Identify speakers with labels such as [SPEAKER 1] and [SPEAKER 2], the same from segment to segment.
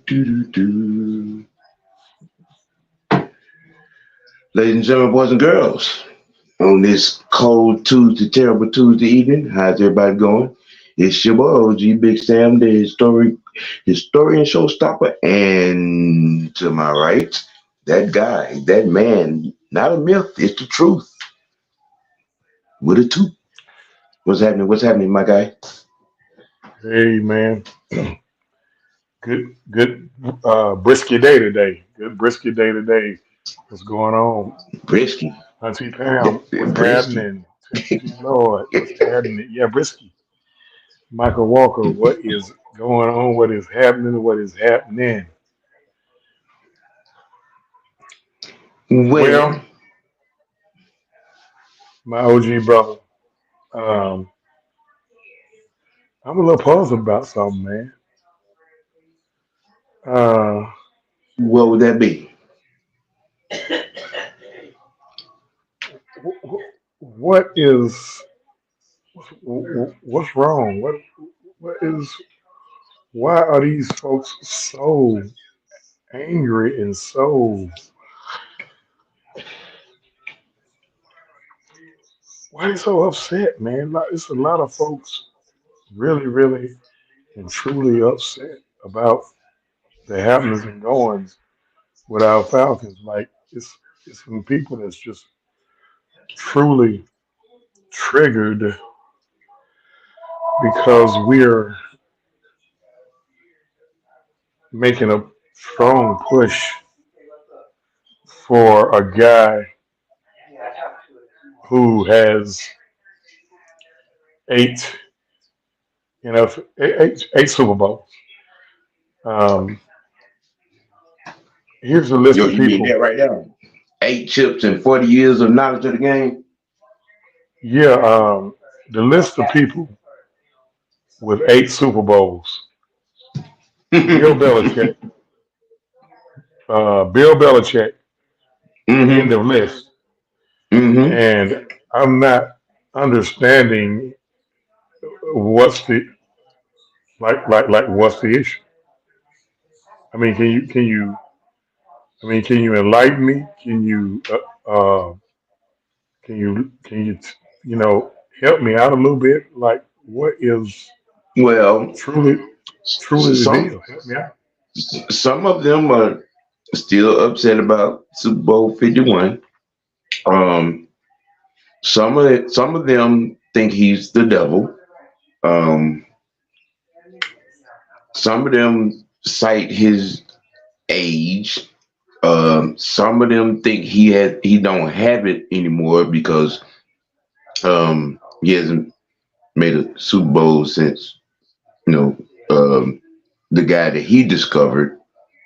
[SPEAKER 1] Do. Ladies and gentlemen, boys and girls, on this cold Tuesday, terrible Tuesday evening, how's everybody going? It's your boy OG Big Sam, the historian showstopper, and to my right, that guy, that man, not a myth, it's the truth. With a two. What's happening? What's happening, my guy?
[SPEAKER 2] Hey man, good brisky day today. Good brisky day today. What's going on?
[SPEAKER 1] Brisky.
[SPEAKER 2] Auntie Pam, what's
[SPEAKER 1] Brisky.
[SPEAKER 2] happening? T Lord, what's happening? Yeah, brisky. Michael Walker, what is going on? What is happening? What is happening?
[SPEAKER 1] Well,
[SPEAKER 2] Well, my OG brother, um, I'm a little puzzled about something, man. Uh,
[SPEAKER 1] what would that be?
[SPEAKER 2] what is what's wrong? What is why are these folks so angry and so why they so upset, man? Like, it's a lot of folks really and truly upset about the happenings and goings with our Falcons. Like it's some people that's just truly triggered because we're making a strong push for a guy who has eight, eight Super Bowls. Um, here's a list
[SPEAKER 1] Yo,
[SPEAKER 2] of
[SPEAKER 1] you mean
[SPEAKER 2] people.
[SPEAKER 1] that right now? 8 chips and 40 years of knowledge of the game?
[SPEAKER 2] Yeah, the list of people with eight Super Bowls. Bill Belichick. Bill Belichick. End
[SPEAKER 1] Mm-hmm.
[SPEAKER 2] of list.
[SPEAKER 1] Mm-hmm.
[SPEAKER 2] And I'm not understanding what's the what's the issue. I mean, can you enlighten me? Can you you know help me out a little bit? Like, what is
[SPEAKER 1] Well,
[SPEAKER 2] truly truly the
[SPEAKER 1] some
[SPEAKER 2] deal? Help me out.
[SPEAKER 1] some of them are still upset about Super Bowl 51. Um, some of them think he's the devil. Um, some of them cite his age. Some of them think he don't have it anymore because he hasn't made a Super Bowl since you know the guy that he discovered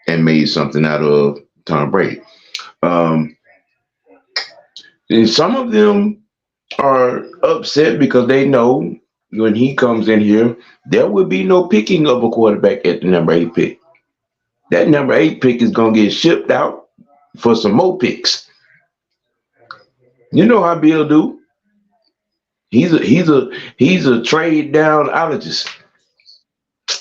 [SPEAKER 1] and made something out of, Tom Brady. Um, and some of them are upset because they know when he comes in here, there will be no picking of a quarterback at the number 8 pick. That number 8 pick is going to get shipped out for some more picks. You know how Bill do. He's a trade down ologist.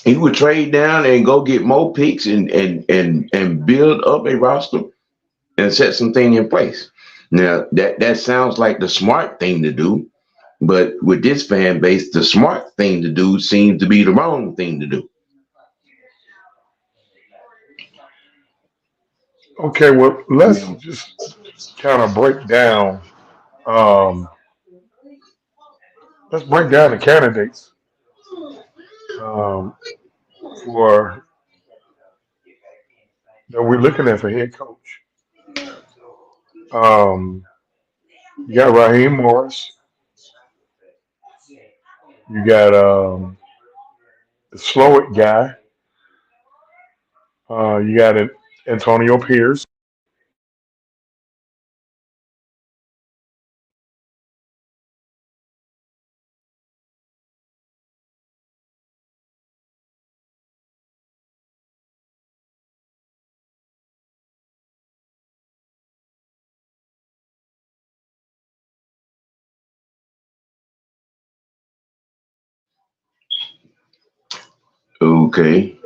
[SPEAKER 1] He would trade down and go get more picks and build up a roster and set something in place. Now that sounds like the smart thing to do, but with this fan base, the smart thing to do seems to be the wrong thing to do.
[SPEAKER 2] Okay, well, let's
[SPEAKER 1] Yeah.
[SPEAKER 2] just kind of break down. Um, let's break down the candidates um, for that we're looking at for head coach. Um, you got Raheem Morris. You got the Slowick guy. You got it, Antonio Pierce.
[SPEAKER 1] Okay.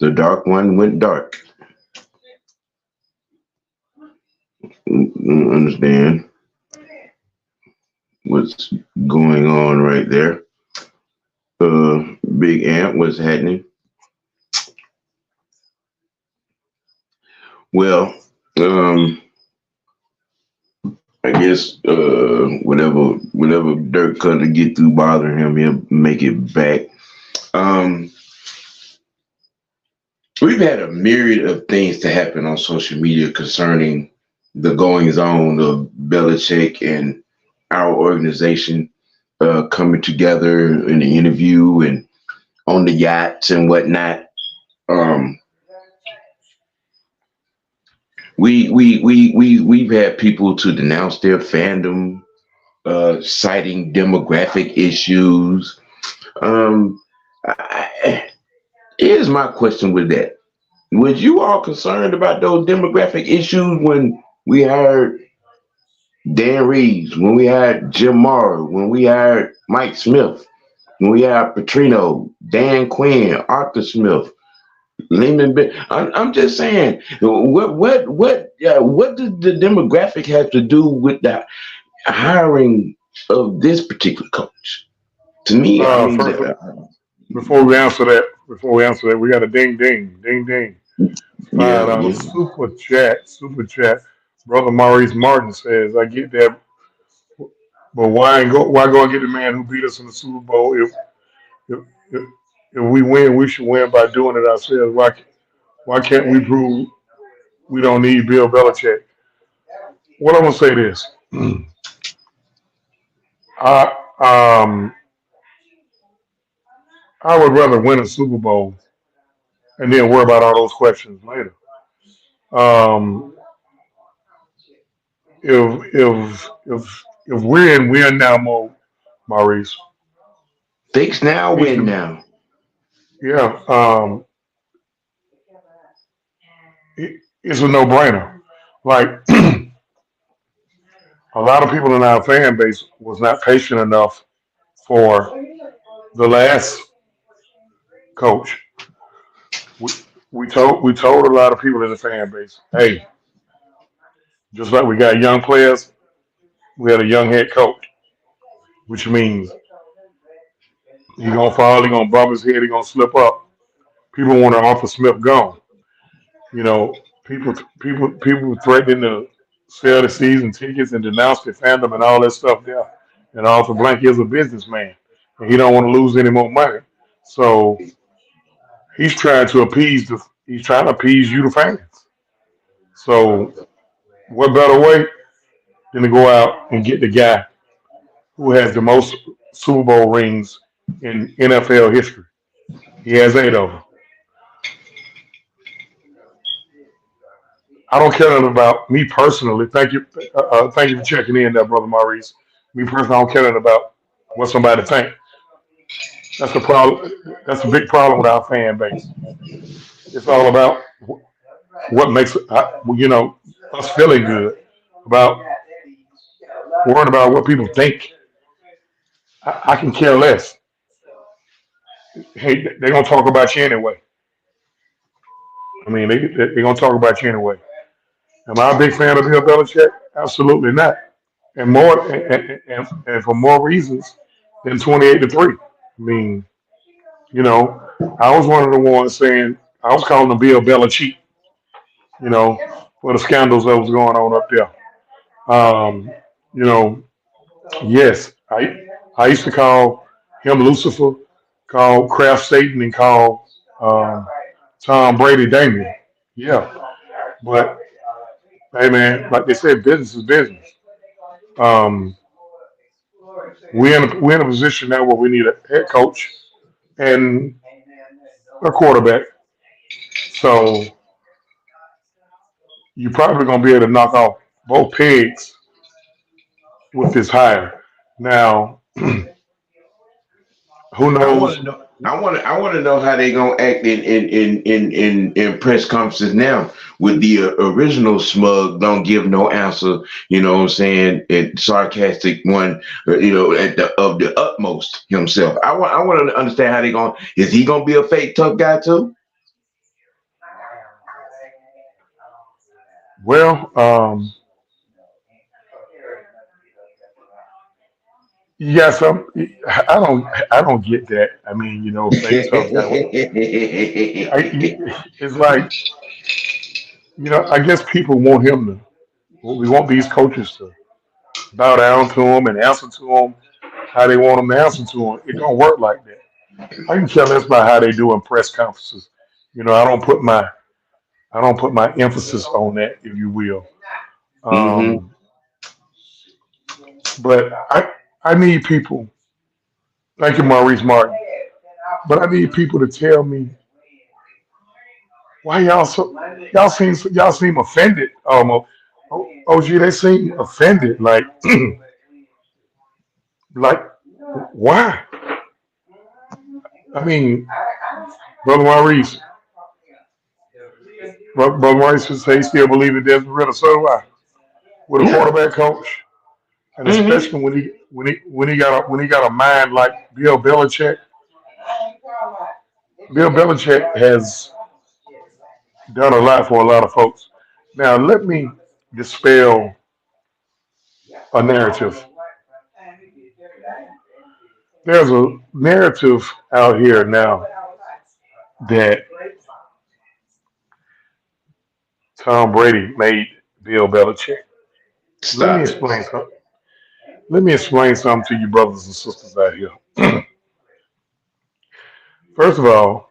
[SPEAKER 1] The dark one went dark. Understand what's going on right there. Big Ant, what's happening? Well, um, I guess whatever Dirk Cutter get through bothering him, he'll make it back. Um, we've had a myriad of things to happen on social media concerning the goings on of Belichick and our organization coming together in the interview and on the yachts and whatnot. Um, we've had people to denounce their fandom, citing demographic issues. Um, Here's my question with that. Was you all concerned about those demographic issues when we hired Dan Reeves, when we hired Jim Mara, when we hired Mike Smith, when we hired Petrino, Dan Quinn, Arthur Smith, Lehman? I'm just saying, what does the demographic have to do with the hiring of this particular coach? To me, I mean,
[SPEAKER 2] First, before we answer that, we got a ding ding.
[SPEAKER 1] yeah,
[SPEAKER 2] $5
[SPEAKER 1] yeah.
[SPEAKER 2] super chat. Brother Maurice Martin says, "I get that, but why go and get the man who beat us in the Super Bowl if if, if we win, we should win by doing it ourselves. Why can't we prove we don't need Bill Belichick?" What I'm gonna say this, I I would rather win a Super Bowl and then worry about all those questions later. Um, if we're in win now mode, Maurice,
[SPEAKER 1] Fix now,
[SPEAKER 2] we
[SPEAKER 1] win
[SPEAKER 2] should,
[SPEAKER 1] now.
[SPEAKER 2] yeah, it's a no brainer. Like a lot of people in our fan base was not patient enough for the last coach. We, we told a lot of people in the fan base, hey, just like we got young players, we had a young head coach, which means he gonna fall, he gonna bump his head, he gonna slip up. People want to offer Smith gone. You know, people threatening to sell the season tickets and denounce their fandom and all that stuff there. And Arthur Blank is a businessman, and he don't want to lose any more money. So he's trying to appease you, the fans. So what better way than to go out and get the guy who has the most Super Bowl rings in NFL history? He has 8 of them. I don't care nothing about me personally. Thank you for checking in, there, brother Maurice. Me personally, I don't care nothing about what somebody think. That's a problem. That's a big problem with our fan base. It's all about what makes us feeling good, about worrying about what people think. I can care less. Hey, they're gonna talk about you anyway. I mean, they're gonna talk about you anyway. Am I a big fan of Bill Belichick? Absolutely not. And for more reasons than 28-3. I mean, you know, I was one of the ones saying I was calling him Bill Belichick, you know, for the scandals that was going on up there. Um, you know, yes, I used to call him Lucifer, call Kraft Satan, and call Tom Brady Damien. Yeah, but hey, man, like they said, business is business. Um, we're in a position now where we need a head coach and a quarterback. So you're probably going to be able to knock off both pigs with this hire. Now, who
[SPEAKER 1] I want
[SPEAKER 2] knows?
[SPEAKER 1] to know. I want to know how they gonna act in press conferences now with the original smug don't give no answer. You know what I'm saying? And sarcastic one. At the of the utmost himself. I want to understand how they going. Is he gonna be a fake tough guy too?
[SPEAKER 2] Well, yes, I don't get that. I mean, fake tough guy. It's like, I guess people want him to. We want these coaches to bow down to him and answer to him how they want him to answer to him. It don't work like that. I can care less about how they do in press conferences. I don't put my emphasis on that, if you will.
[SPEAKER 1] Hmm.
[SPEAKER 2] Um, but I need people. Thank you, Maurice Martin. But I need people to tell me why y'all seem offended. OG, they seem offended. Like why? I mean, brother Maurice, brother Maurice would say he still believe that there's a riddle. So do I. With a
[SPEAKER 1] Yeah.
[SPEAKER 2] quarterback coach, and
[SPEAKER 1] Hmm.
[SPEAKER 2] especially when he got a mind like Bill Belichick. Bill Belichick has done a lot for a lot of folks. Now let me dispel a narrative. There's a narrative out here now that Tom Brady made Bill Belichick. Let me
[SPEAKER 1] Stop it.
[SPEAKER 2] explain something. Let me explain something to you, brothers and sisters out here. First of all,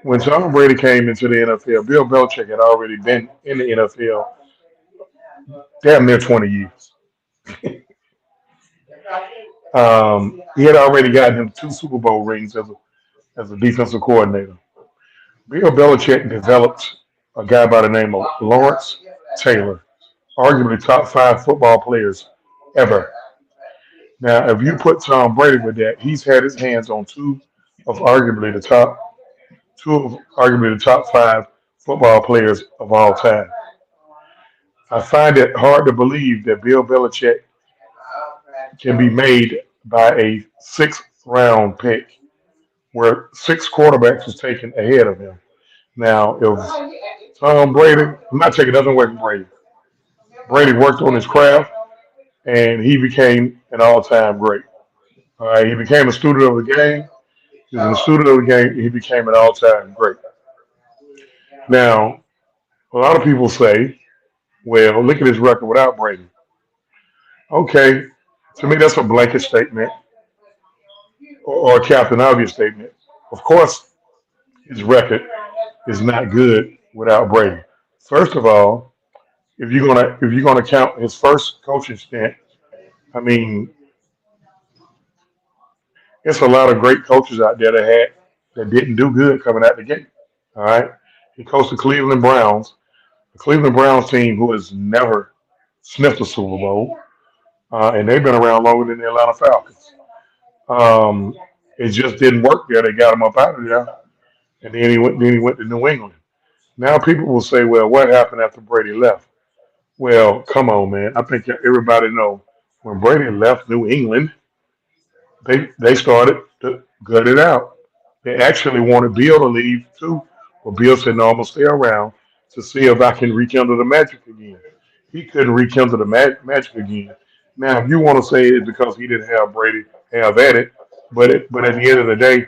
[SPEAKER 2] when Tom Brady came into the NFL, Bill Belichick had already been in the NFL damn near 20 years. He had already gotten him two Super Bowl rings as a defensive coordinator. Bill Belichick developed a guy by the name of Lawrence Taylor, arguably top five football players ever. Now, if you put Tom Brady with that, he's had his hands on of arguably the top two of arguably the top five football players of all time. I find it hard to believe that Bill Belichick can be made by a sixth round pick where six quarterbacks was taken ahead of him. Now, if Tom Brady, I'm not taking nothing away from Brady. Brady worked on his craft and he became an all time great. All right, he became a student of the game. He was a student of the game. He became an all time great. Now, a lot of people say, well, look at his record without Brady. Okay, to me, that's a blanket statement or a Captain Obvious statement. Of course, his record is not good without Brady. First of all, if you're gonna count his first coaching stint, I mean, it's a lot of great coaches out there that didn't do good coming out the gate. All right, he coached the Cleveland Browns team who has never sniffed a Super Bowl, and they've been around longer than the Atlanta Falcons. Um, it just didn't work there. They got him up out of there, and then he went to New England. Now people will say, well, what happened after Brady left? Well, come on, man. I think everybody know when Brady left New England, they started to gut it out. They actually wanted Bill to leave too, but Bill said, "No, I'm gonna stay around to see if I can rekindle the magic again." He couldn't rekindle the magic again. Now, if you want to say it's because he didn't have Brady have at it, but at the end of the day,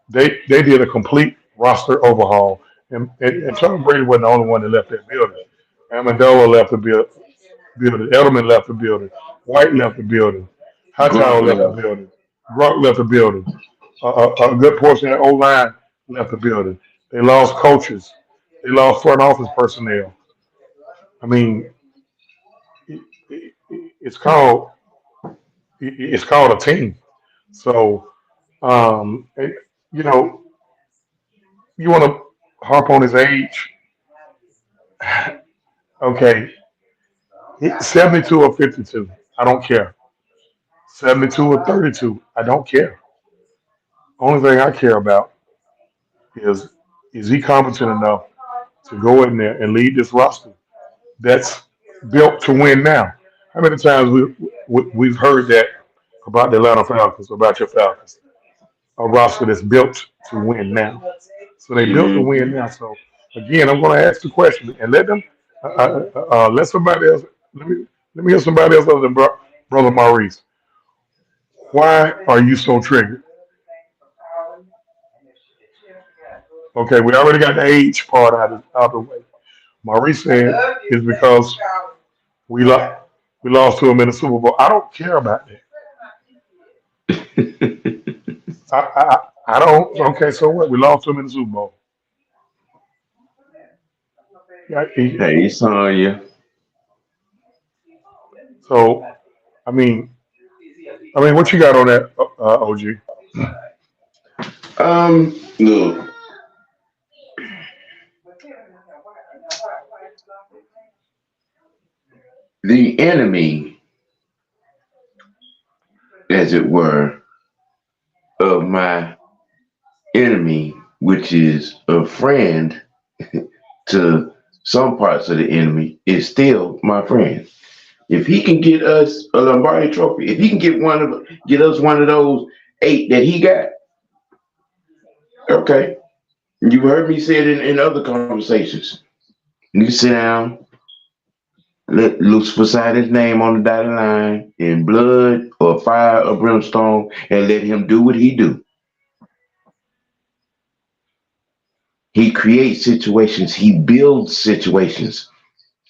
[SPEAKER 2] they did a complete roster overhaul, and Tom Brady wasn't the only one that left that building. Amendola left the building. Edelman left the building. White left the building. Hightower
[SPEAKER 1] Grunt
[SPEAKER 2] left the
[SPEAKER 1] left.
[SPEAKER 2] building. Gronk left the building. A good portion of the O line left the building. They lost coaches. They lost front office personnel. I mean, it, it, it's called it's called a team. So, and, you know, you want to harp on his age. Okay, 72 or 52. I don't care. 72 or 32. I don't care. Only thing I care about is is he competent enough to go in there and lead this roster that's built to win now? How many times we've heard that about the Atlanta Falcons, about your Falcons, a roster that's built to win now. So they built to
[SPEAKER 1] Hmm.
[SPEAKER 2] win now. So Again, I'm going to ask the question and let them let somebody else. Let me hear somebody else other than brother Maurice. Why are you so triggered? Okay, we already got the age part out of the way. Maurice said it's because we lost we lost to him in the Super Bowl. I don't care about that. I don't. Okay, so what? We lost to him in the Super Bowl. Yeah,
[SPEAKER 1] Hey, Sonya.
[SPEAKER 2] so I mean, what you got on that, OG?
[SPEAKER 1] Look, the enemy, as it were, of my enemy, which is a friend to some parts of the enemy, is still my friend. If he can get us a Lombardi trophy, if he can get us one of those eight that he got, okay. You heard me say it in other conversations. You sit down, let Lucifer his name on the dotted line in blood or fire or brimstone, and let him do what he do. He creates situations. He builds situations.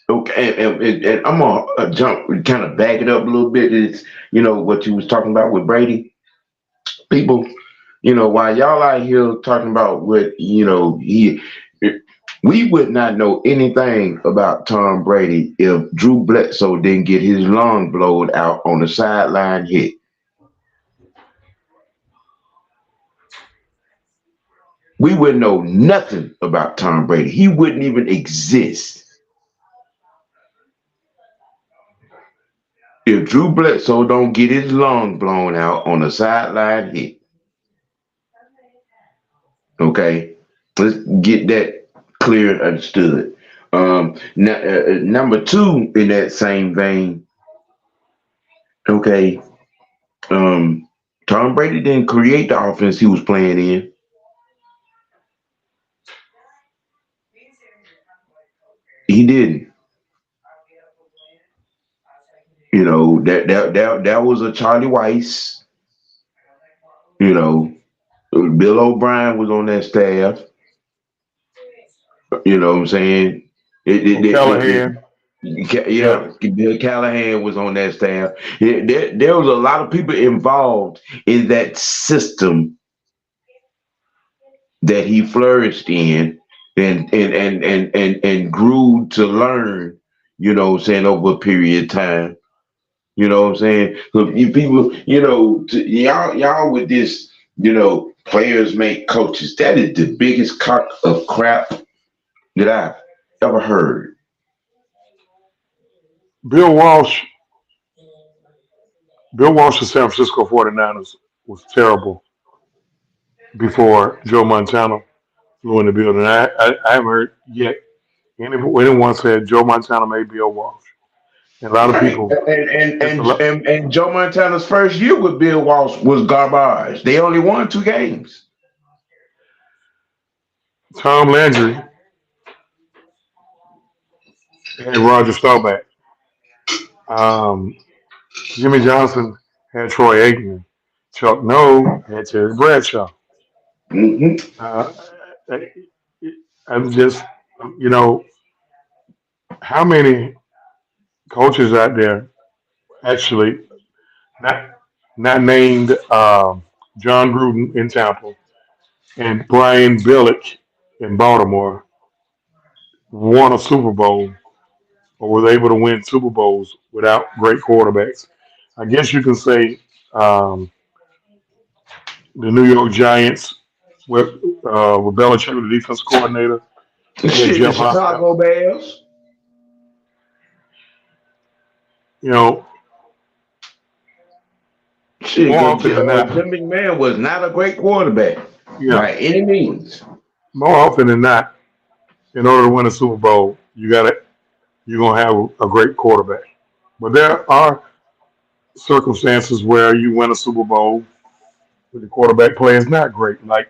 [SPEAKER 1] Okay, and I'm gonna jump, kind of back it up a little bit. It's what you was talking about with Brady. People, while y'all out here talking about what we would not know anything about Tom Brady if Drew Bledsoe didn't get his lung blowed out on the sideline hit. We wouldn't know nothing about Tom Brady. He wouldn't even exist if Drew Bledsoe don't get his lung blown out on a sideline hit. Okay, let's get that clear and understood. Number two, in that same vein, okay, um, Tom Brady didn't create the offense he was playing in. He didn't. That was a Charlie Weiss. You know, Bill O'Brien was on that staff. You know what I'm saying?
[SPEAKER 2] O'Callahan. Yeah.
[SPEAKER 1] Yeah, Bill Callahan was on that staff. There was a lot of people involved in that system that he flourished in and grew to learn, saying over a period of time. You know what I'm saying? So you people, y'all with this, players make coaches. That is the biggest cock of crap that I've ever heard.
[SPEAKER 2] Bill Walsh. Bill Walsh of San Francisco 49ers was terrible before Joe Montana flew in the building. I haven't heard yet anyone said Joe Montana made Bill Walsh. And a lot of
[SPEAKER 1] Right.
[SPEAKER 2] people, it's a lot.
[SPEAKER 1] And Joe Montana's first year with Bill Walsh was garbage. They only won 2 games.
[SPEAKER 2] Tom Landry had Roger Staubach. Um, Jimmy Johnson had Troy Aikman. Chuck Noll had Terry Bradshaw.
[SPEAKER 1] Mm-hmm.
[SPEAKER 2] Uh, I- I'm just, you know, how many coaches out there actually not not named John Gruden in Tampa and Brian Billick in Baltimore won a Super Bowl or was able to win Super Bowls without great quarterbacks? I guess you can say um, the New York Giants with Belichick, the defense coordinator. He had
[SPEAKER 1] Shit, the
[SPEAKER 2] Jeff Hostetler.
[SPEAKER 1] Chicago Bears.
[SPEAKER 2] You know,
[SPEAKER 1] Shit,
[SPEAKER 2] more often than not,
[SPEAKER 1] Jim McMahon was not a great quarterback
[SPEAKER 2] yeah,
[SPEAKER 1] by any means.
[SPEAKER 2] more often than not, in order to win a Super Bowl, you're gonna have a great quarterback. But there are circumstances where you win a Super Bowl when the quarterback play is not great. Like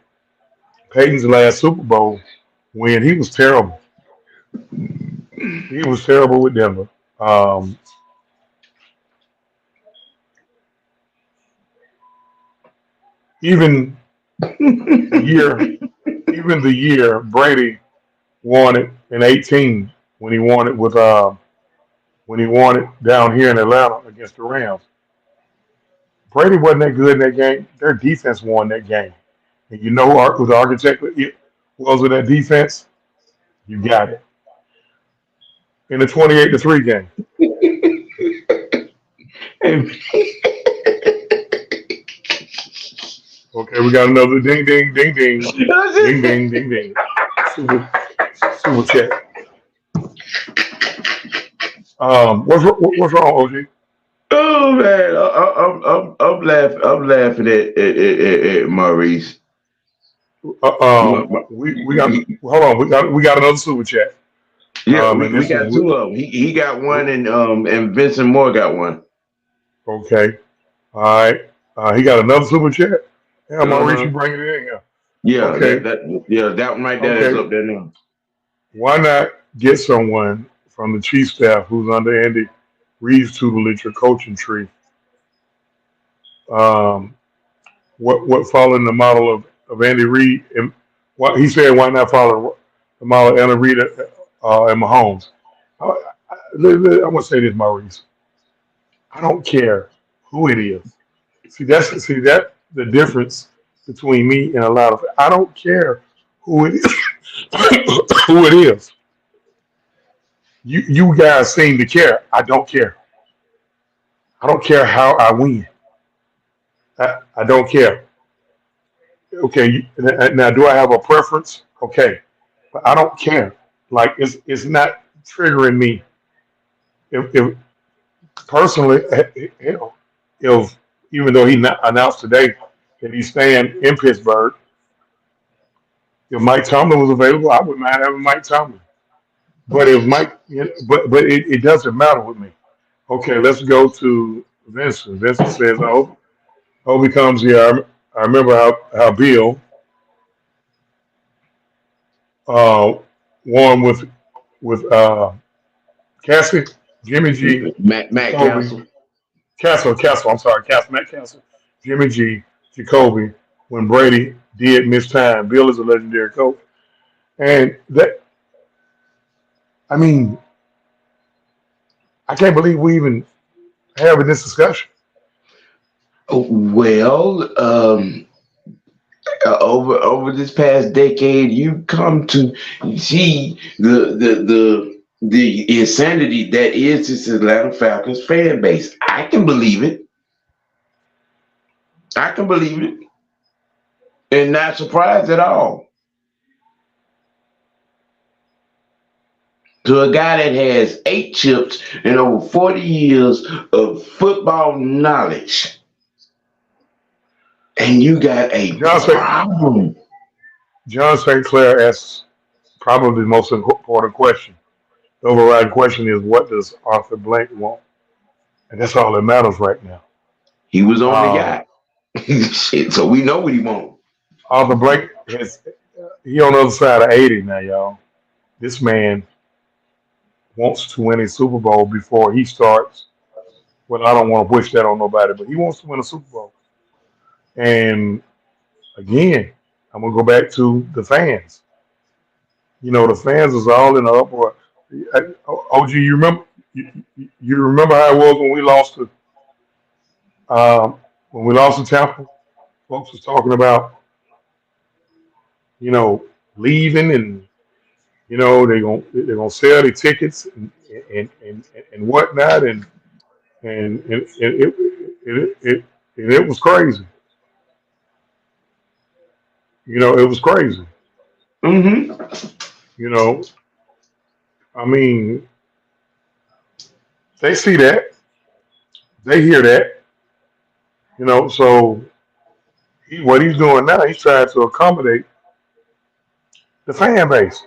[SPEAKER 2] Peyton's last Super Bowl, when he was terrible. He was terrible with Denver. Um, even the year, even the year Brady won it in '18 when he won it with when he won it down here in Atlanta against the Rams. Brady wasn't that good in that game. Their defense won that game. And you know who the architect was with that defense? You got it. In the 28-3 game.
[SPEAKER 1] And
[SPEAKER 2] Okay, we got another ding ding ding ding. Ding ding ding ding. Super super chat. What's wrong, OG?
[SPEAKER 1] oh man, I'm laughing. I'm laughing at Maurice.
[SPEAKER 2] We got hold on. We got another super chat.
[SPEAKER 1] Yeah,
[SPEAKER 2] And
[SPEAKER 1] we
[SPEAKER 2] this is
[SPEAKER 1] got two of them. He got one, and Vincent Moore got one.
[SPEAKER 2] okay. All right. He got another super chat. Yeah,
[SPEAKER 1] Uh
[SPEAKER 2] Maurice,
[SPEAKER 1] huh.
[SPEAKER 2] you bring it in here.
[SPEAKER 1] Yeah,
[SPEAKER 2] Okay.
[SPEAKER 1] that one right there is
[SPEAKER 2] Okay.
[SPEAKER 1] up there now.
[SPEAKER 2] Why not get someone from the chief staff who's under Andy Reid's tutelage or coaching tree? Um, what following the model of Andy Reid? And what he said, why not follow the model of Andy Reid and Mahomes? I want to say this, Maurice. I don't care who it is. See that the difference between me and a lot of. I don't care who it is. who it is. You guys seem to care. I don't care. I don't care how I win. I don't care. Okay, now do I have a preference? Okay, but I don't care. Like it's not triggering me. If personally, hell, if even though announced today that he's staying in Pittsburgh, if Mike Tomlin was available, I wouldn't mind having Mike Tomlin. But if Mike, but it doesn't matter with me. Okay, let's go to Vincent. Vincent says, I hope he comes here. I remember how Bill uh, won with Cassie, Jimmy G,
[SPEAKER 1] Matt
[SPEAKER 2] Jacoby,
[SPEAKER 1] Castle.
[SPEAKER 2] Castle. I'm sorry, Matt Castle, Jimmy G, Jacoby. When Brady did miss time, Bill is a legendary coach, and that I mean, I can't believe we even having this discussion.
[SPEAKER 1] Oh, well, over this past decade, you come to see the insanity that is this Atlanta Falcons fan base. I can believe it. I can believe it, and not surprised at all. To a guy that has 8 chips and over 40 years of football knowledge, and you got a
[SPEAKER 2] John St.
[SPEAKER 1] problem.
[SPEAKER 2] John St. Clair asks probably the most important question. The overriding question is, what does Arthur Blank want? And that's all that matters right now.
[SPEAKER 1] He was on the
[SPEAKER 2] Um,
[SPEAKER 1] yacht. Shit, so we know what he wants.
[SPEAKER 2] Arthur Blank he on the other side of 80 now, y'all. This man wants to win a Super Bowl before he starts. Well, I don't want to wish that on nobody, but he wants to win a Super Bowl. And again, I'm gonna go back to the fans. The fans is all in the uproar. OG, you remember how it was um, when we lost to Tampa? Folks was talking about you know leaving, and they're gonna sell the tickets and whatnot, and it was crazy. It was crazy.
[SPEAKER 1] Mm-hmm.
[SPEAKER 2] You know, I mean, they see that, they hear that. So what he's doing now, he's trying to accommodate the fan base,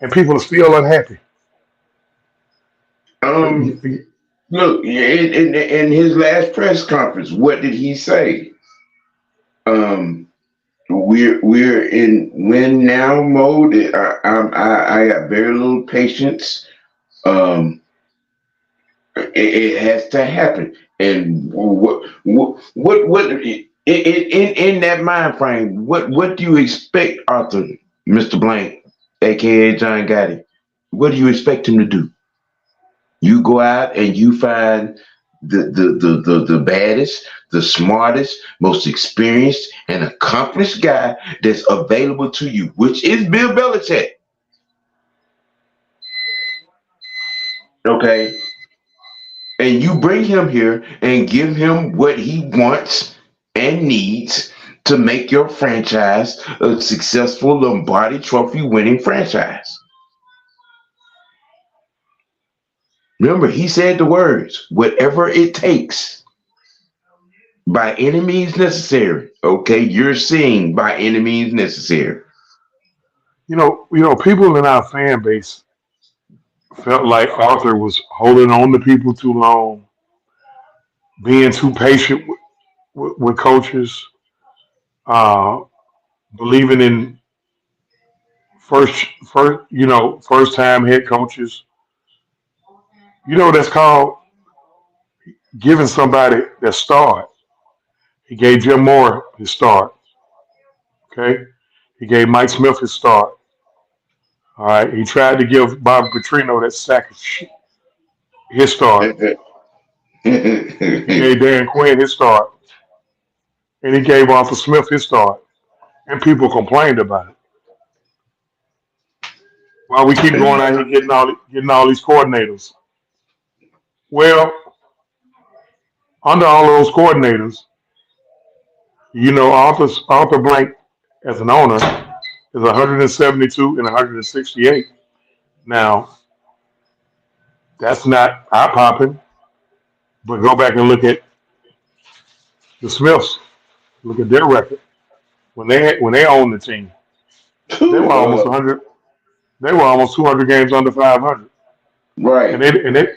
[SPEAKER 2] and people are still unhappy.
[SPEAKER 1] Um, Look, in his last press conference, what did he say? Um, we're in win now mode. I got very little patience. Um, it has to happen. And what in that mind frame? What do you expect, Arthur, Mr. Blank, aka John Gotti? What do you expect him to do? You go out and you find the baddest, the smartest, most experienced and accomplished guy that's available to you, which is Bill Belichick. Okay, and you bring him here and give him what he wants and needs to make your franchise a successful Lombardi Trophy winning franchise. Remember, he said the words, whatever it takes, by any means necessary. Okay, you're seeing by any means necessary.
[SPEAKER 2] People in our fan base felt like Arthur was holding on to people too long, being too patient with coaches, uh, believing in first time head coaches. That's called giving somebody their start. He gave Jim Moore his start. Okay, he gave Mike Smith his start. All right, he tried to give Bob Petrino that sack of shit his start. He gave Dan Quinn his start, and he gave Arthur Smith his start, and people complained about it. While we keep going out here getting all these coordinators. Well, under all those coordinators, Arthur Blank as an owner is 172 and 168. Now, that's not eye popping, but go back and look at the Smiths. Look at their record when they owned the team. They were almost 100. They were almost 200 games under 500, and
[SPEAKER 1] Right.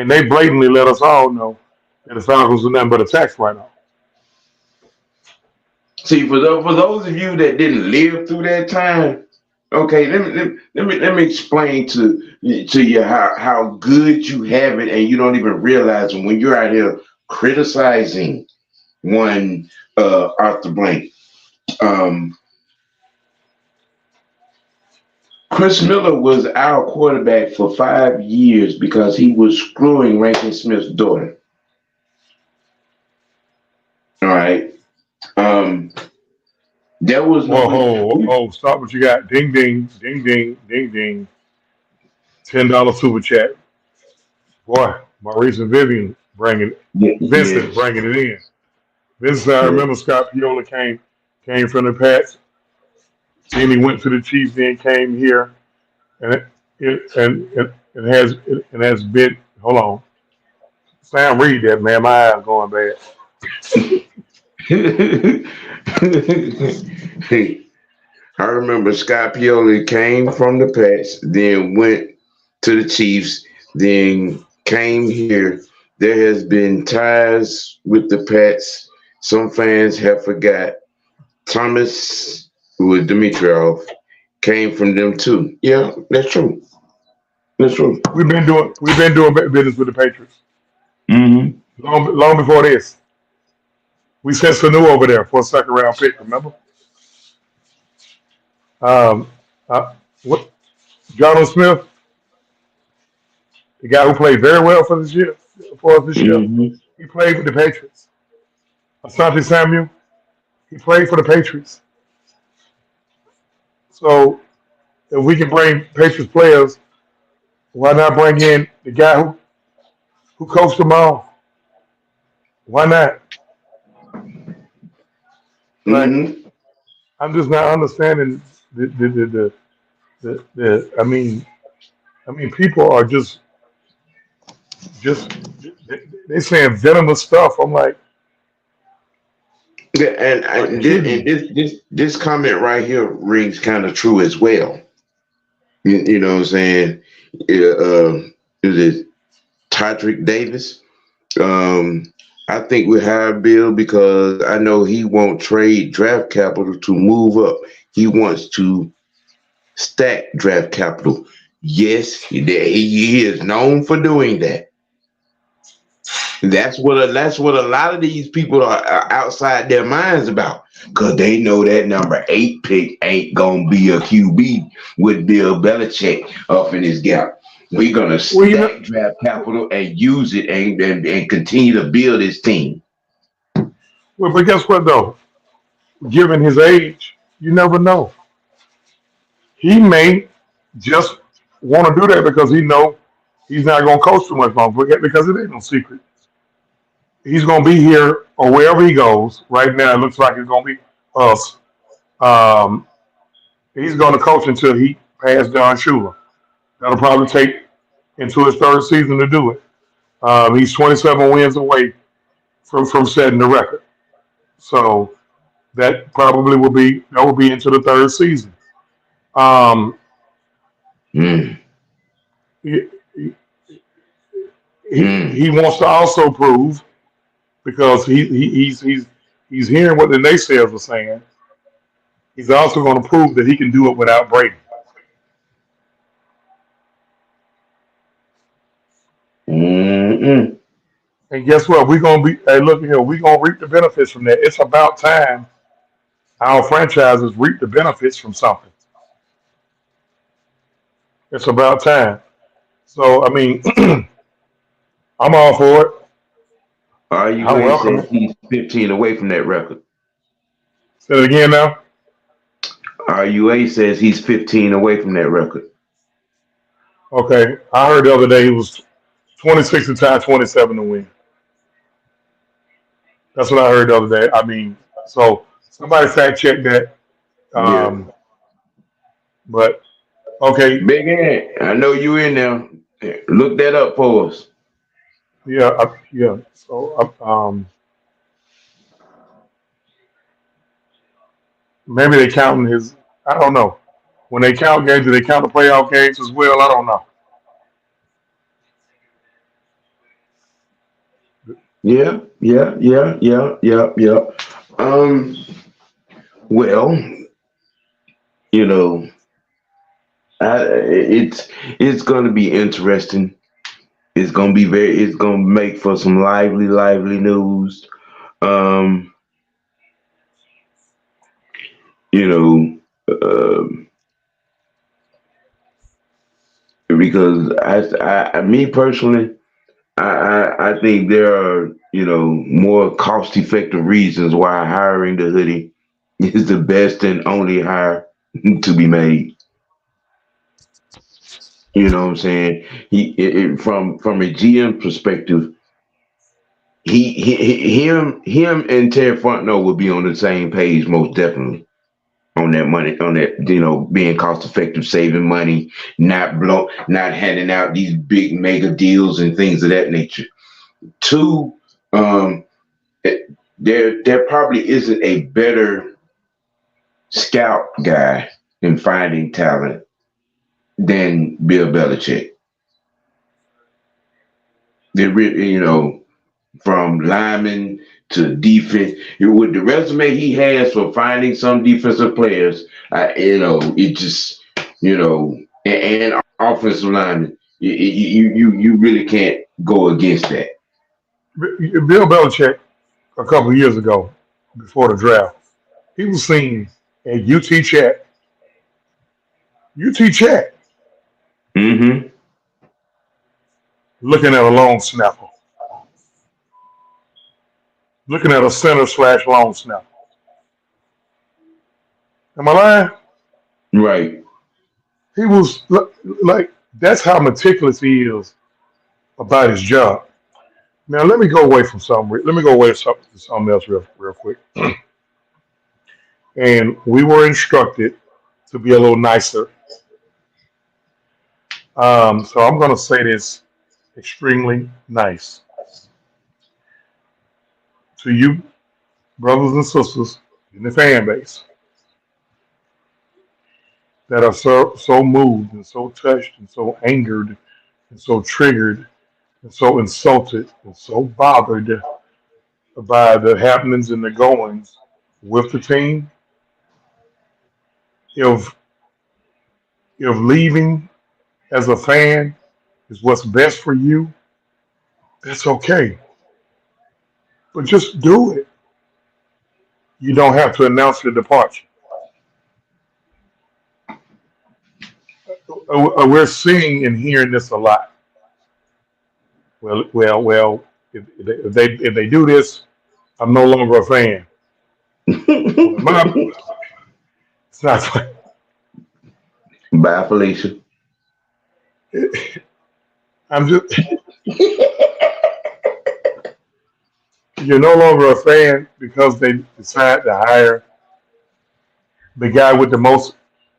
[SPEAKER 2] they blatantly let us all know that the Falcons were nothing but a tax write-off.
[SPEAKER 1] See, for those of you that didn't live through that time, okay, let me explain to you how good you have it, and you don't even realize it when you're out here criticizing one Arthur Blank. Um, Chris Miller was our quarterback for 5 years because he was screwing Rankin Smith's daughter. All right. Um, there was no
[SPEAKER 2] Whoa,
[SPEAKER 1] way.
[SPEAKER 2] stop what you got. Ding, ding, ding, ding, ding, ding. $10 super chat. Boy, Maurice and Vincent
[SPEAKER 1] Yes.
[SPEAKER 2] bringing it in. Vincent, I
[SPEAKER 1] Yes.
[SPEAKER 2] remember Scott Piola came from the Pats. Then he went to the Chiefs, then came here, and it has been. Hold on, Sam, read that, man. My eyes going bad.
[SPEAKER 1] I remember Scott Pioli came from the Pats, then went to the Chiefs, then came here. There has been ties with the Pats. Some fans have forgot. Thomas with Dimitrov came from them too. Yeah, that's true. That's true.
[SPEAKER 2] We've been doing business with the Patriots
[SPEAKER 1] Mm-hmm.
[SPEAKER 2] long before this. We sent Sanu over there for a second round pick. Remember? Um, what Jonathan Smith, the guy who played very well for us this year,
[SPEAKER 1] Mm-hmm.
[SPEAKER 2] he played for the Patriots. Asante Samuel, he played for the Patriots. So if we can bring Patriots players, why not bring in the guy who coached them all? Why not? Like,
[SPEAKER 1] Mm-hmm.
[SPEAKER 2] I'm just not understanding the people are just they saying venomous stuff. I'm like,
[SPEAKER 1] Yeah,
[SPEAKER 2] are you
[SPEAKER 1] and, this,
[SPEAKER 2] kidding
[SPEAKER 1] and
[SPEAKER 2] me?
[SPEAKER 1] this comment right here rings kind of true as well. You know what I'm saying? Yeah, is it Todrick Davis? Um, I think we hire Bill because I know he won't trade draft capital to move up. He wants to stack draft capital. Yes, he is known for doing that. That's what a lot of these people are outside their minds about, because they know that number 8 pick ain't gonna be a QB with Bill Belichick up in his gap. We're gonna
[SPEAKER 2] Well, you know,
[SPEAKER 1] stack draft capital and use it and continue to build his team.
[SPEAKER 2] well, but guess what though? Given his age, you never know. He may just want to do that because he know he's not going to coach too much longer. Because it ain't no secret. He's going to be here or wherever he goes. Right now, it looks like it's going to be us. Um, he's going to coach until he passes Don Shula. That'll probably take into his third season to do it. He's 27 wins away from setting the record. So that will be into the third season. Um,
[SPEAKER 1] Mm,
[SPEAKER 2] he, he,
[SPEAKER 1] mm,
[SPEAKER 2] he wants to also prove because he's hearing what the naysayers are saying. He's also going to prove that he can do it without Brady.
[SPEAKER 1] mm,
[SPEAKER 2] And guess what? We're gonna be hey, look here, we're gonna reap the benefits from that. It's about time our franchises reap the benefits from something. It's about time. So I mean, I'm all for it. I
[SPEAKER 1] RUA
[SPEAKER 2] welcome
[SPEAKER 1] says
[SPEAKER 2] it.
[SPEAKER 1] he's 15 away from that record.
[SPEAKER 2] Say it again now.
[SPEAKER 1] RUA says he's 15 away from that record.
[SPEAKER 2] Okay. I heard the other day he was 26 to tie, 27 to win. That's what I heard the other day. I mean, so somebody fact check that.
[SPEAKER 1] Yeah.
[SPEAKER 2] Um, but okay,
[SPEAKER 1] Big Ant, I know you in there. Look that up for us.
[SPEAKER 2] yeah, yeah. So maybe they counting his. I don't know. When they count games, do they count the playoff games as well? I don't know.
[SPEAKER 1] Yeah, yeah, yeah, yeah, yeah, yeah. Um, well, you know, it's gonna be interesting. It's gonna make for some lively news. Um, you know, um, because me personally, I think there are, more cost effective reasons why hiring the hoodie is the best and only hire to be made. You know what I'm saying? From a GM perspective, him and Ted Frontno would be on the same page most definitely on that money, on that, being cost effective, saving money, not handing out these big mega deals and things of that nature. Two, um, there probably isn't a better scout guy in finding talent than Bill Belichick. They really, from lineman to defense, with the resume he has for finding some defensive players, it just, and offensive linemen, you really can't go against that.
[SPEAKER 2] Bill Belichick a couple of years ago, before the draft, he was seen at UT Chat,
[SPEAKER 1] Mm-hmm.
[SPEAKER 2] looking at a long snapper, looking at a center slash long snapper. Am I lying?
[SPEAKER 1] Right.
[SPEAKER 2] He was like, that's how meticulous he is about his job. Now let me go away from something. Let me go away to something else real quick. And we were instructed to be a little nicer. So I'm going to say this extremely nice to you, brothers and sisters in the fan base that are so moved and so touched and so angered and so triggered and so insulted and so bothered by the happenings and the goings with the team. If if leaving as a fan is what's best for you, that's okay. But just do it. You don't have to announce your departure. We're seeing and hearing this a lot. Well. If they do this, I'm no longer a fan. Well, it's not.
[SPEAKER 1] Bye, Felicia.
[SPEAKER 2] I'm just. You're no longer a fan because they decide to hire the guy with the most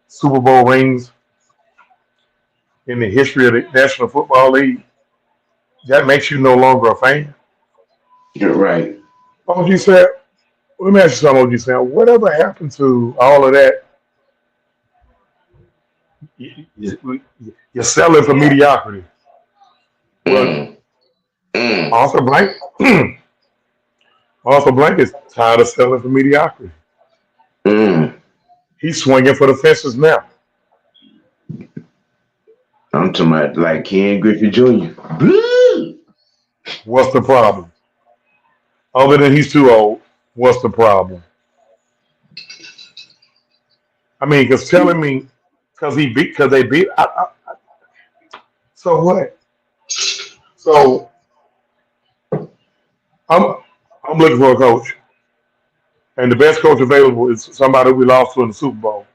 [SPEAKER 2] Super Bowl rings in the history of the National Football League. That makes you no longer a fan.
[SPEAKER 1] You're right.
[SPEAKER 2] OG said, let me ask you something, OG said, whatever happened to all of that? You're selling for mediocrity. Well,
[SPEAKER 1] Mm, mm,
[SPEAKER 2] Arthur Blank, Arthur Blank is tired of selling for mediocrity.
[SPEAKER 1] mm.
[SPEAKER 2] He's swinging for the fences now.
[SPEAKER 1] I'm talking about like Ken Griffey Jr. Blue.
[SPEAKER 2] What's the problem? Other than he's too old, what's the problem? I mean, because telling me because they beat. So what? So I'm I'm looking for a coach, and the best coach available is somebody we lost to in the Super Bowl.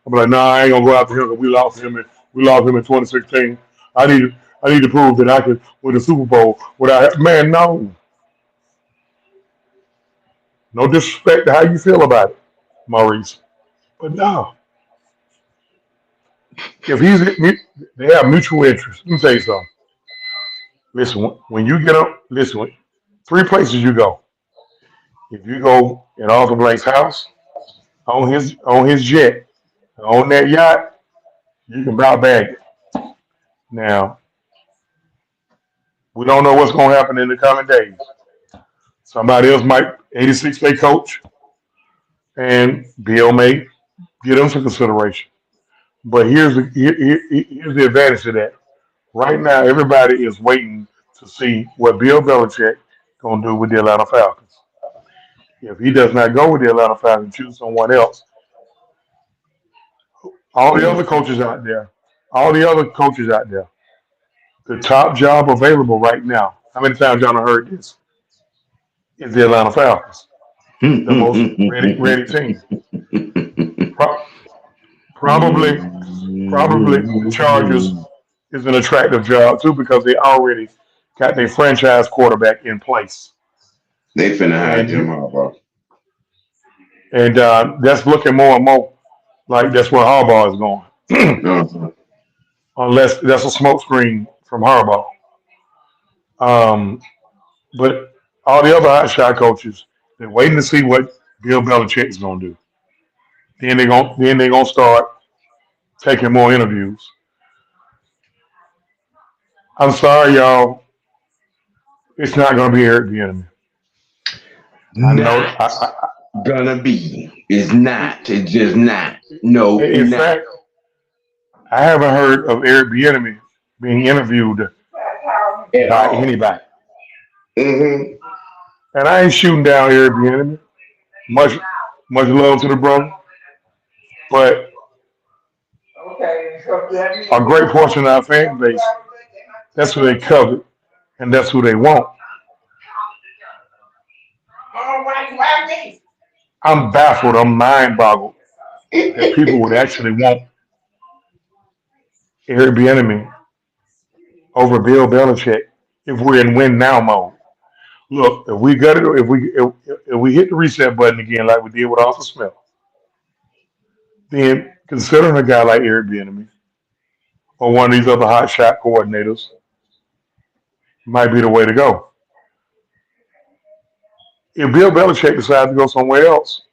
[SPEAKER 2] I'm like, nah, I ain't gonna go after him because we lost him in 2016. I need I need to prove that I could win the Super Bowl without man. No disrespect to how you feel about it, Maurice, but no. If they have mutual interest. Let me tell you something. Listen, when you get up, listen. Three places you go. If you go in Arthur Blake's house, on his jet, on that yacht, you can buy baggage. Now we don't know what's going to happen in the coming days. Somebody else might 86 day coach, and Bill may get them some consideration. But here's the advantage to that. Right now, everybody is waiting to see what Bill Belichick going to do with the Atlanta Falcons. If he does not go with the Atlanta Falcons, choose someone else. All the other
[SPEAKER 1] Mm.
[SPEAKER 2] coaches out there, all the other coaches out there, the top job available right now. How many times y'all have heard this? Is the Atlanta Falcons, the most ready team. Pro- probably, probably the Chargers is an attractive job too because they already got their franchise quarterback in place,
[SPEAKER 1] They finna hire
[SPEAKER 2] and
[SPEAKER 1] Jim
[SPEAKER 2] you
[SPEAKER 1] Harbaugh.
[SPEAKER 2] and that's looking more and more like that's where Harbaugh is going,
[SPEAKER 1] Uh-huh.
[SPEAKER 2] unless that's a smokescreen from Harbaugh. Um, but all the other hotshot coaches, they're waiting to see what Bill Belichick is going to do. Then they're gonna start taking more interviews. I'm sorry, y'all. It's not going to be Eric Bieniemy. I know.
[SPEAKER 1] Not gonna be. It's not. It's just not. No,
[SPEAKER 2] In
[SPEAKER 1] not
[SPEAKER 2] fact, I haven't heard of Eric Bieniemy being interviewed
[SPEAKER 1] at
[SPEAKER 2] by
[SPEAKER 1] all.
[SPEAKER 2] anybody.
[SPEAKER 1] Mm-hmm.
[SPEAKER 2] And I ain't shooting down Eric Bieniemy. Much, much love to the brother, but a great portion of our fan base, that's who they covet, and that's who they want. I'm baffled. I'm mind boggled that people would actually want Eric Bieniemy over Bill Belichick if we're in win now mode. Look, if we got it, if we hit the reset button again like we did with Arthur Smith, then considering a guy like Eric Bieniemy or one of these other hot shot coordinators might be the way to go. If Bill Belichick decides to go somewhere else,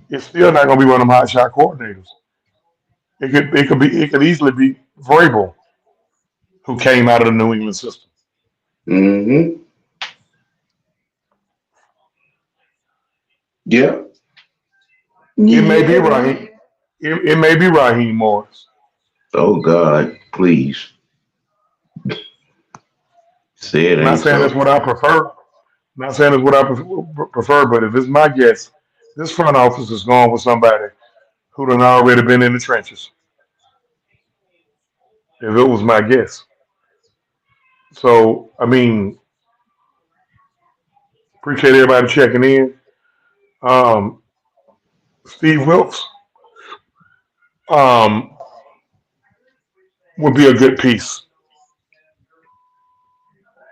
[SPEAKER 2] it's still not going to be one of them hot shot coordinators. It could easily be Vrabel who came out of the New England system.
[SPEAKER 1] Mm-hmm. Yeah.
[SPEAKER 2] It may be
[SPEAKER 1] Yeah.
[SPEAKER 2] Raheem. It may be Raheem Morris.
[SPEAKER 1] Oh God, please say it
[SPEAKER 2] I'm not
[SPEAKER 1] ain't
[SPEAKER 2] saying that's
[SPEAKER 1] so.
[SPEAKER 2] what I prefer. I'm not saying it's what I prefer, but if it's my guess, this front office is going with somebody who done already been in the trenches. If it was my guess, so I mean, appreciate everybody checking in. Um, Steve Wilkes um, would be a good piece.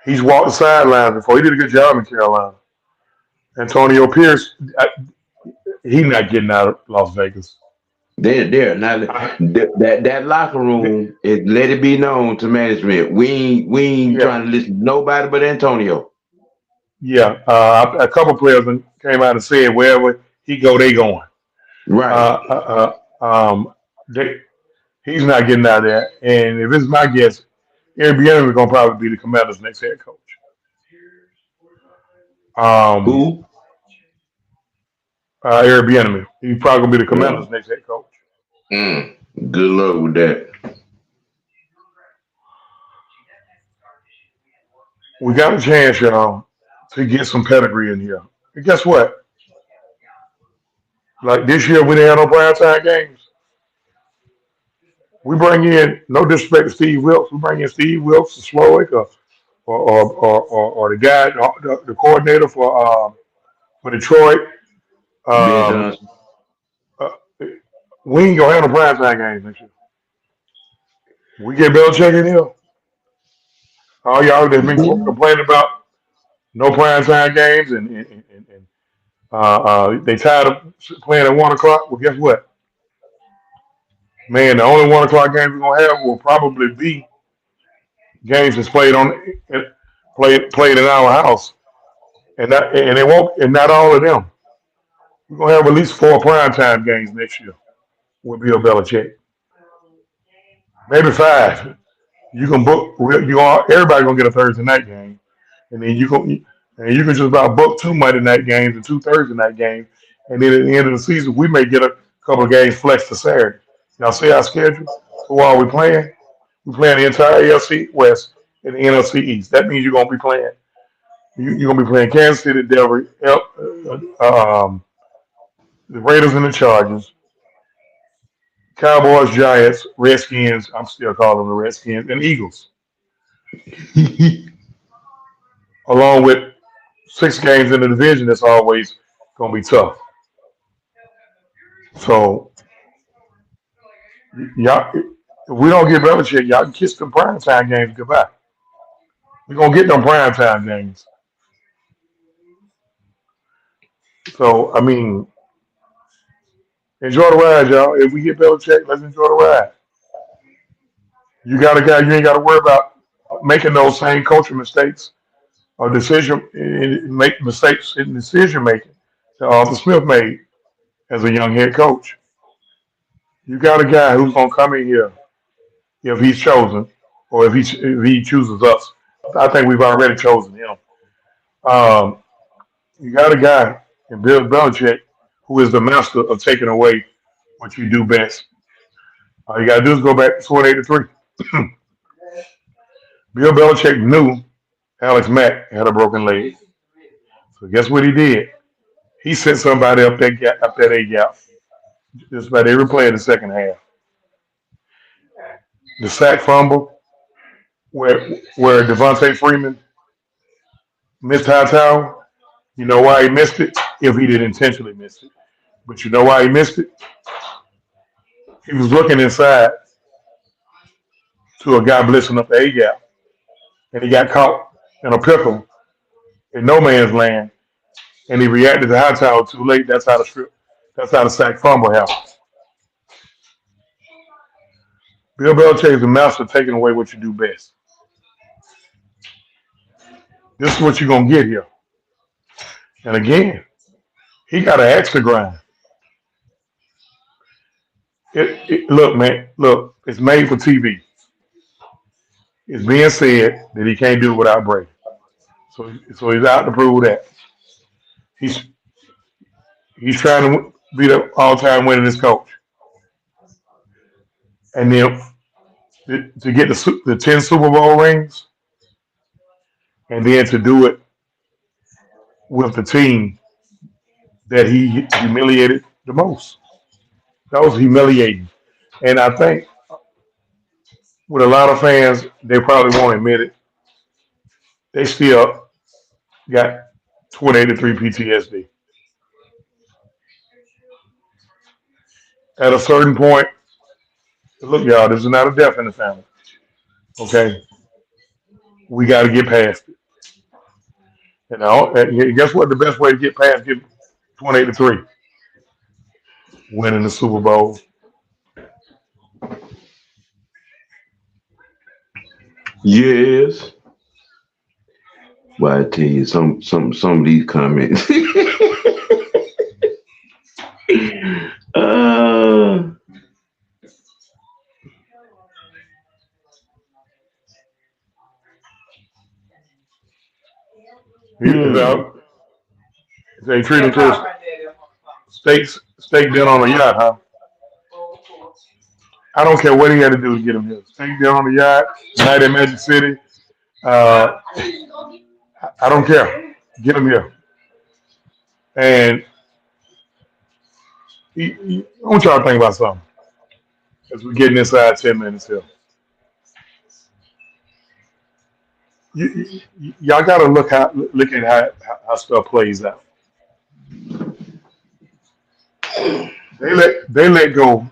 [SPEAKER 2] He's walked the sidelines before. He did a good job in Carolina. Antonio Pierce, he's not getting out of Las Vegas.
[SPEAKER 1] There. Now
[SPEAKER 2] I,
[SPEAKER 1] that locker room is let it be known to management. We ain't
[SPEAKER 2] yeah,
[SPEAKER 1] trying to listen to nobody but Antonio.
[SPEAKER 2] yeah. A couple players came out and said wherever he go, they going.
[SPEAKER 1] Right.
[SPEAKER 2] Uh, uh, um, they, he's not getting out of there. And if it's my guess, Airbnb is gonna probably be the Commanders' next head coach. Um,
[SPEAKER 1] Who?
[SPEAKER 2] Airbnb, he's probably gonna be the
[SPEAKER 1] Uh,
[SPEAKER 2] Commanders' next head coach.
[SPEAKER 1] mm, good luck with that.
[SPEAKER 2] We got a chance, y'all, to get some pedigree in here. And guess what? Like this year, we didn't have no primetime games. We bring in, no disrespect to Steve Wilkes, we bring in Steve Wilkes, or Slowick, or the guy, the coordinator for Detroit.
[SPEAKER 1] Ben
[SPEAKER 2] Um,
[SPEAKER 1] Johnson.
[SPEAKER 2] uh, we ain't gonna have no primetime games next year. We get Belichick in here. All y'all that been complaining about no primetime games and they tired of playing at 1 o'clock. Well, guess what? Man, the only 1 o'clock games we're gonna have will probably be games that's played in our house, and it won't, and not all of them. We're gonna have at least 4 primetime games next year with Bill Belichick, maybe 5. You can book. You all everybody gonna get a Thursday night game, and then you can just about book 2 Monday night games and 2 Thursday night games, and then at the end of the season we may get a couple of games flexed to Saturday. Y'all see our schedule? So while we playing, we playing the entire AFC West and the NFC East. That means you're gonna be playing. You're gonna be playing Kansas City, Denver, the Raiders and the Chargers, Cowboys, Giants, Redskins. I'm still calling them the Redskins and Eagles, along with 6 games in the division. That's always gonna be tough. So y'all, if we don't get Belichick, y'all can kiss them primetime games goodbye. We're gonna get them primetime games. So I mean, enjoy the ride, y'all. If we get Belichick, let's enjoy the ride. You got a guy you ain't got to worry about making those same culture mistakes or make mistakes in decision making that Arthur Smith made as a young head coach. You got a guy who's gonna come in here if he's chosen, or if he chooses us. I think we've already chosen him. Um, you got a guy in Bill Belichick who is the master of taking away what you do best. All you got to do is go back to 28-3. Bill Belichick knew Alex Mack had a broken leg. So guess what he did? He sent somebody up that A gap, just about every play in the second half. The sack fumble where Devontae Freeman missed Hightower. You know why he missed it? If he didn't intentionally miss it. But you know why he missed it? He was looking inside to a guy blitzing up the A gap, and he got caught in a pickle in no man's land, and he reacted to Hightower too late. That's how the sack fumble happens. Bill Belichick is the master of taking away what you do best. This is what you're gonna get here. And again, he got an extra grind. Look, man, look, it's made for TV. It's being said that he can't do it without Brady. So he's out to prove that. He's He's trying to be the all-time winningest coach, and then to get the 10 Super Bowl rings, and then to do it with the team that he humiliated the most. That was humiliating, and I think with a lot of fans, they probably won't admit it. They still got 2083 PTSD. At a certain point, look, y'all, this is not a death in the family. Okay, we got to get past it. And guess what? The best way to get past get 2083, winning the Super Bowl.
[SPEAKER 1] Yes. Well, I tell you, some of these comments. uh,
[SPEAKER 2] Is
[SPEAKER 1] hmm.
[SPEAKER 2] out. They treat him to a steak dinner on a yacht, huh? I don't care what he had to do to get him here. Steak dinner on the yacht, night in Magic City. Uh, I don't care. Get him here. And I want y'all to think about something as we're getting inside 10 minutes here. Y'all got to look at how stuff plays out. They let go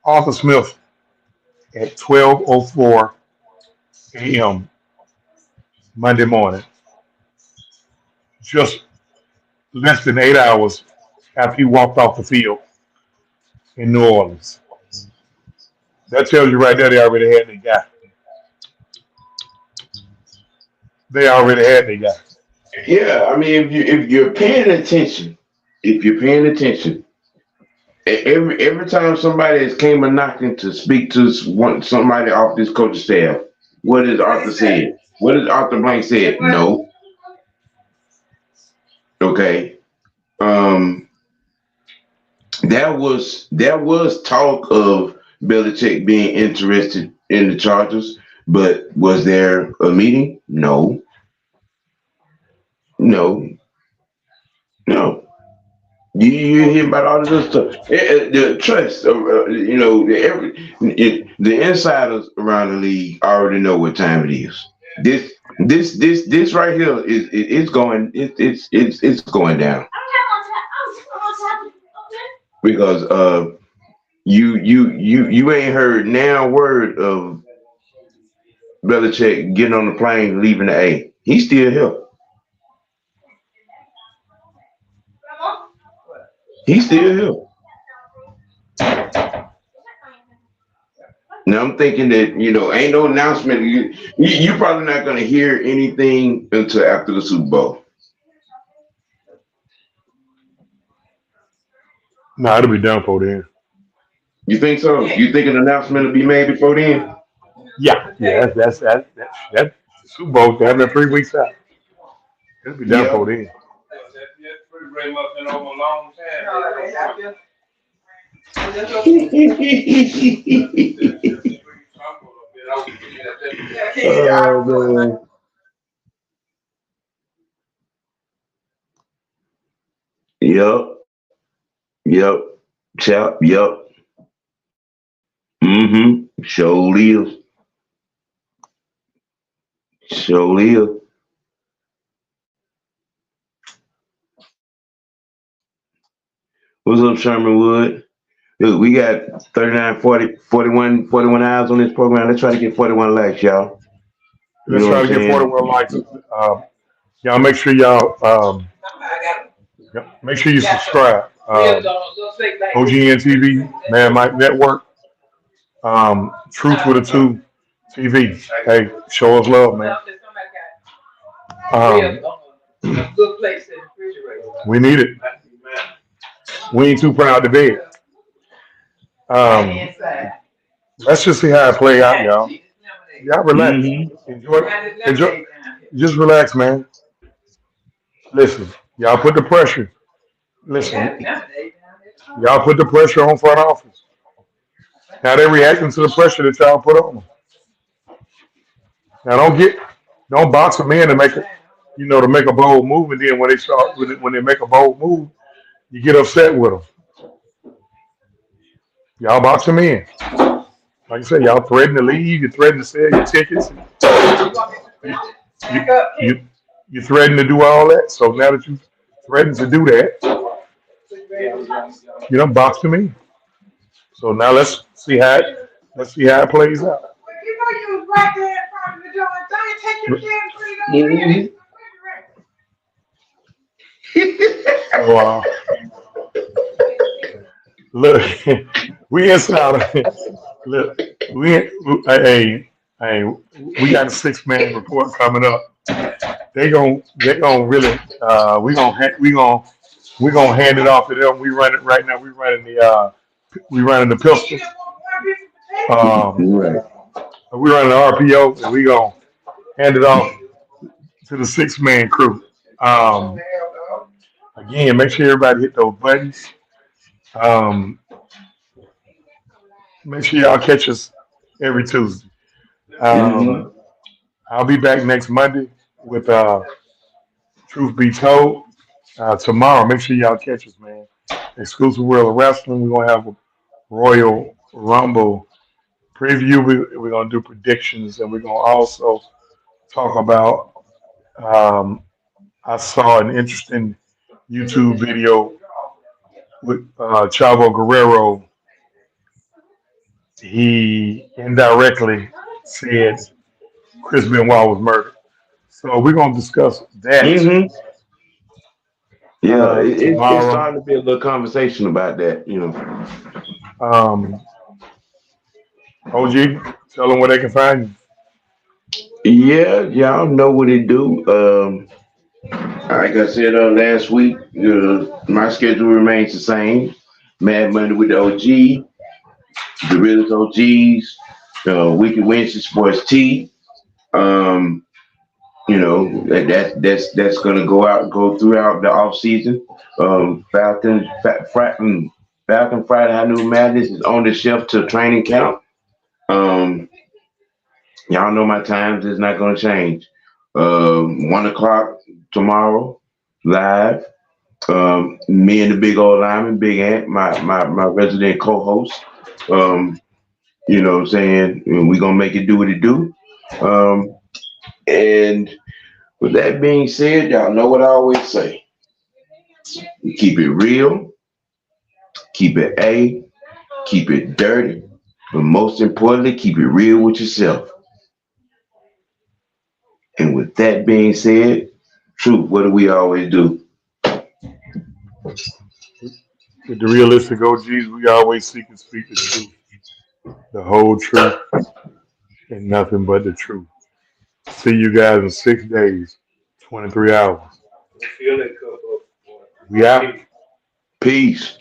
[SPEAKER 2] Arthur Smith at 12:04 a.m. Monday morning, just less than 8 hours after he walked off the field in New Orleans. That tells you right there they already had their guy. They already had their guy.
[SPEAKER 1] Yeah, I mean, if you're paying attention, if you're paying attention, every time somebody has came a knocking to speak to somebody off this coaching staff, what is Arthur said? What is Arthur Blank said? No. Okay. Um, there was talk of Belichick being interested in the Chargers, but was there a meeting? No, no, no. You hear about all this other stuff. The trust, the insiders around the league already know what time it is. This right here it's going it's going down because you ain't heard now word of Belichick getting on the plane leaving the A. He's still here. He's still here. Now I'm thinking that ain't no announcement. You probably not gonna hear anything until after the Super Bowl.
[SPEAKER 2] No, it'll be done for then.
[SPEAKER 1] You think so? You think an announcement will be made before then?
[SPEAKER 2] Yeah. That Super Bowl. They have that 3 weeks out. It'll be done
[SPEAKER 1] Yeah.
[SPEAKER 2] for then.
[SPEAKER 1] Oh man. Yep. Yep. Chap. Yep. Mm-hmm. Show live. Show live. What's up, Sherman Wood? Look, we got 39, 40, 41 hours on this program. Let's try to get 41 likes, y'all. You
[SPEAKER 2] Let's
[SPEAKER 1] know what
[SPEAKER 2] try
[SPEAKER 1] I'm
[SPEAKER 2] to get
[SPEAKER 1] saying?
[SPEAKER 2] 41 likes. Y'all make sure make sure you subscribe. OGN TV, Man Mike Network, Truth with a Two TV. Hey, show us love, man. Um, we need it. We ain't too proud to beg. Um, let's just see how it play out, y'all. Y'all relax.
[SPEAKER 1] Mm-hmm.
[SPEAKER 2] Enjoy. Just relax, man. Listen, y'all put the pressure. Listen, y'all put the pressure on front office. Now they're reacting to the pressure that y'all put on them. Now don't box them in to make a, to make a bold move, and then when they make a bold move, you get upset with them. Y'all box them in. Like I said, y'all threaten to leave. You threaten to sell your tickets. You, you, you threaten to do all that. So now that you threaten to do that, box them in. So now let's see how it plays out.
[SPEAKER 1] Mhm.
[SPEAKER 2] So look, we inside. Look, hey, we got a 6-man report coming up. They gonna really we gonna hand it off to them. We run it right now. We running the pistol. Um,
[SPEAKER 1] Right.
[SPEAKER 2] we running the RPO, and we gonna hand it off to the 6-man crew. Um, Again, make sure everybody hit those buttons. Um, Make sure y'all catch us every Tuesday.
[SPEAKER 1] Hmm.
[SPEAKER 2] Um, I'll be back next Monday with Truth Be Told. Tomorrow, make sure y'all catch us, man. Exclusive World of Wrestling. We're gonna have a Royal Rumble preview. We're gonna do predictions, and we're gonna also talk about. Um, I saw an interesting YouTube video with Chavo Guerrero. He indirectly said Chris Benoit was murdered. So we're gonna discuss that
[SPEAKER 1] Hmm. Yeah, it's
[SPEAKER 2] tomorrow.
[SPEAKER 1] starting to be a little conversation about that.
[SPEAKER 2] Um, OG, tell them where they can find you.
[SPEAKER 1] Yeah, y'all know what it do. Like I said last week, my schedule remains the same. Mad Monday with the OG, the Realist OGs, Weekly Wednesday Sports Tea. Um, that's gonna go throughout the off season. Falcon Friday High Noon Madness is on the shelf till training camp. Um, y'all know my times is not gonna change. 1 o'clock tomorrow, live. Me and the big old lineman, Big Ant, my resident co-host. Um, what I'm saying? We gonna make it do what it do. Um, and with that being said, y'all know what I always say. Keep it real, keep it keep it dirty, but most importantly, keep it real with yourself. And with that being said, truth, what do we always do?
[SPEAKER 2] With the realistic OGs, we always seek and speak the truth, the whole truth, and nothing but the truth. See you guys in 6 days, 23 hours. We out.
[SPEAKER 1] Peace.